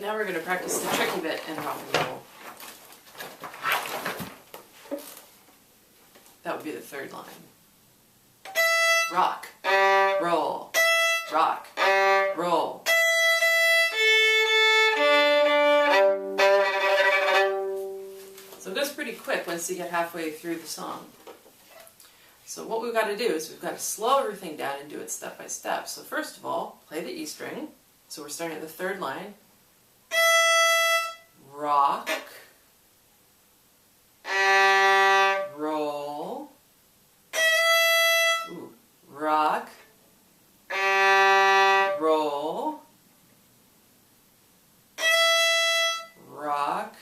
Now we're going to practice the tricky bit in rock and roll. That would be the third line. Rock, roll, rock, roll. So it goes pretty quick once you get halfway through the song. So what we've got to do is we've got to slow everything down and do it step by step. So first of all, play the E string. So we're starting at the third line. Rock, roll, rock, roll, rock,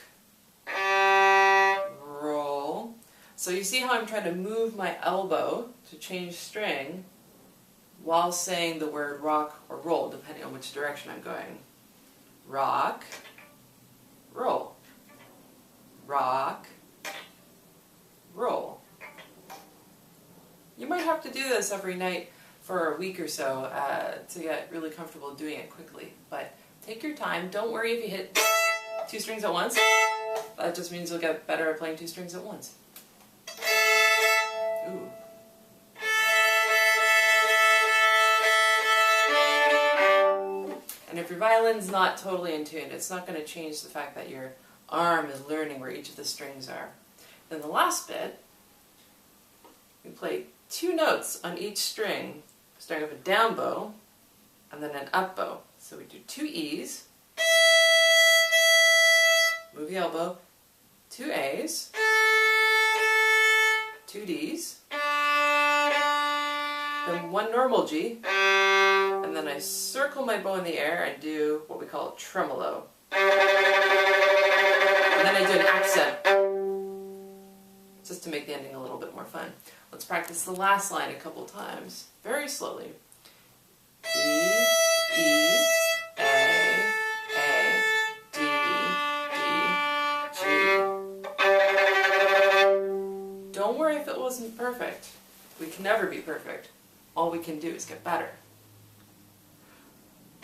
roll. So you see how I'm trying to move my elbow to change string while saying the word rock or roll, depending on which direction I'm going. Rock, roll, rock, roll. You might have to do this every night for a week or so to get really comfortable doing it quickly. But take your time. Don't worry if you hit 2 strings at once. That just means you'll get better at playing 2 strings at once. Ooh. And if your violin's not totally in tune, it's not going to change the fact that your arm is learning where each of the strings are. Then the last bit, we play 2 notes on each string, starting with a down bow and then an up bow. So we do 2 E's, move the elbow, 2 A's, 2 D's, then 1 normal G, and then I circle my bow in the air and do what we call a tremolo. And then I do an accent, just to make the ending a little bit more fun. Let's practice the last line a couple times, very slowly. E, E, A, D, G. Don't worry if it wasn't perfect. We can never be perfect. All we can do is get better.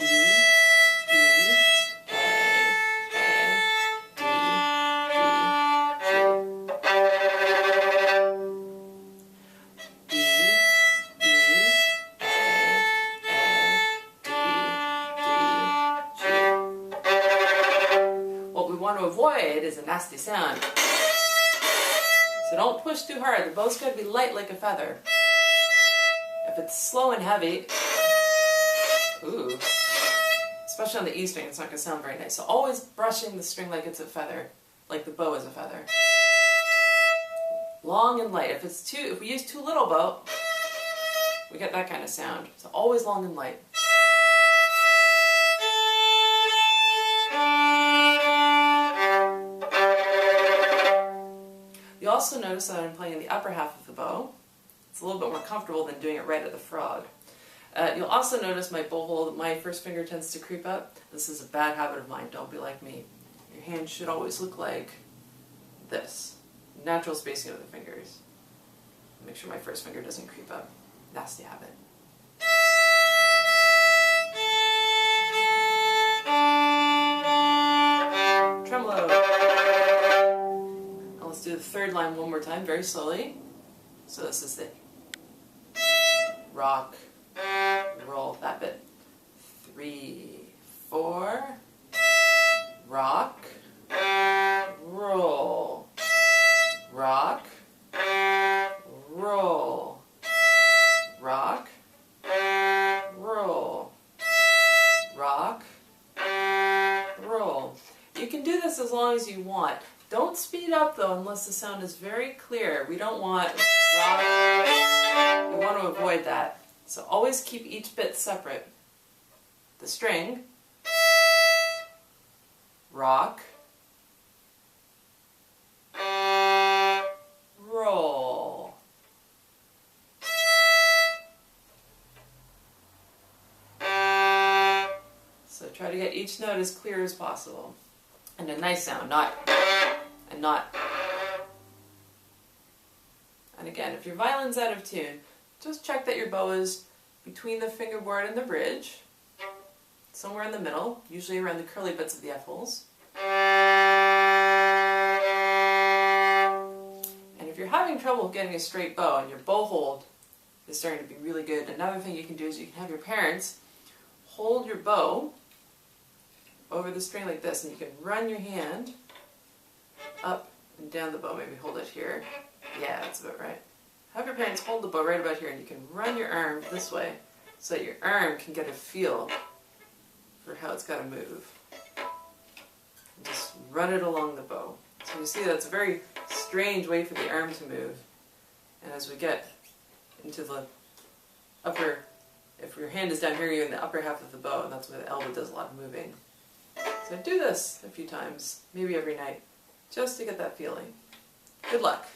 E, E, A, D, G. E, E, A, D, G. What we want to avoid is a nasty sound. So don't push too hard. The bow's got to be light like a feather. If it's slow and heavy, ooh, especially on the E string, it's not going to sound very nice. So always brushing the string like it's a feather, like the bow is a feather. Long and light. If we use too little bow, we get that kind of sound. So always long and light. You also notice that I'm playing in the upper half of the bow. It's a little bit more comfortable than doing it right at the frog. You'll also notice my bow hold, my first finger tends to creep up. This is a bad habit of mine, don't be like me. Your hand should always look like this. Natural spacing of the fingers. Make sure my first finger doesn't creep up. Nasty habit. Tremolo. Now let's do the third line one more time, very slowly. So this is the rock, roll, that bit. 3, 4, rock, roll, rock, roll, rock, roll, rock, roll. You can do this as long as you want. Don't speed up though unless the sound is very clear. We don't want rock. We want to avoid that. So always keep each bit separate. The string, rock, roll. So try to get each note as clear as possible. And a nice sound, not. And again, if your violin's out of tune, just check that your bow is between the fingerboard and the bridge. somewhere in the middle, usually around the curly bits of the F-holes. And if you're having trouble getting a straight bow and your bow hold is starting to be really good, another thing you can do is you can have your parents hold your bow over the string like this, and you can run your hand up and down the bow. Maybe hold it here. Yeah, that's about right. Have your parents hold the bow right about here, and you can run your arm this way so that your arm can get a feel for how it's got to move. And just run it along the bow. So you see that's a very strange way for the arm to move. And as we get into the upper, if your hand is down here, you're in the upper half of the bow, and that's where the elbow does a lot of moving. So do this a few times, maybe every night, just to get that feeling. Good luck.